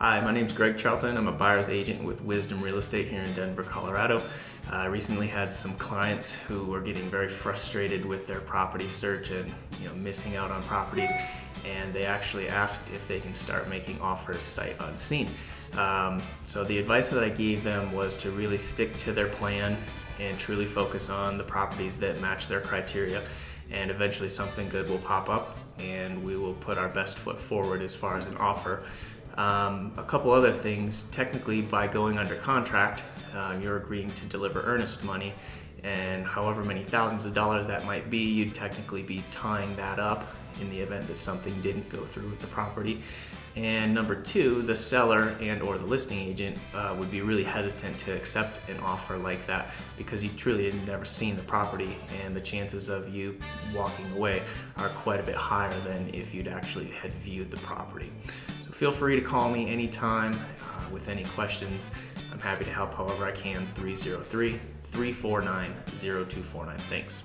Hi, my name is Greg Charlton. I'm a buyer's agent with Wisdom Real Estate here in Denver, Colorado. I recently had some clients who were getting very frustrated with their property search and missing out on properties, and they actually asked if they can start making offers sight unseen. So the advice that I gave them was to really stick to their plan and truly focus on the properties that match their criteria, and eventually something good will pop up and we will put our best foot forward as far as an offer. A couple other things: technically, by going under contract, you're agreeing to deliver earnest money, and however many thousands of dollars that might be, you'd technically be tying that up in the event that something didn't go through with the property. And number two, the seller and or the listing agent would be really hesitant to accept an offer like that because you truly had never seen the property, and the chances of you walking away are quite a bit higher than if you'd actually had viewed the property. So feel free to call me anytime with any questions. I'm happy to help however I can. 303-349-0249. Thanks.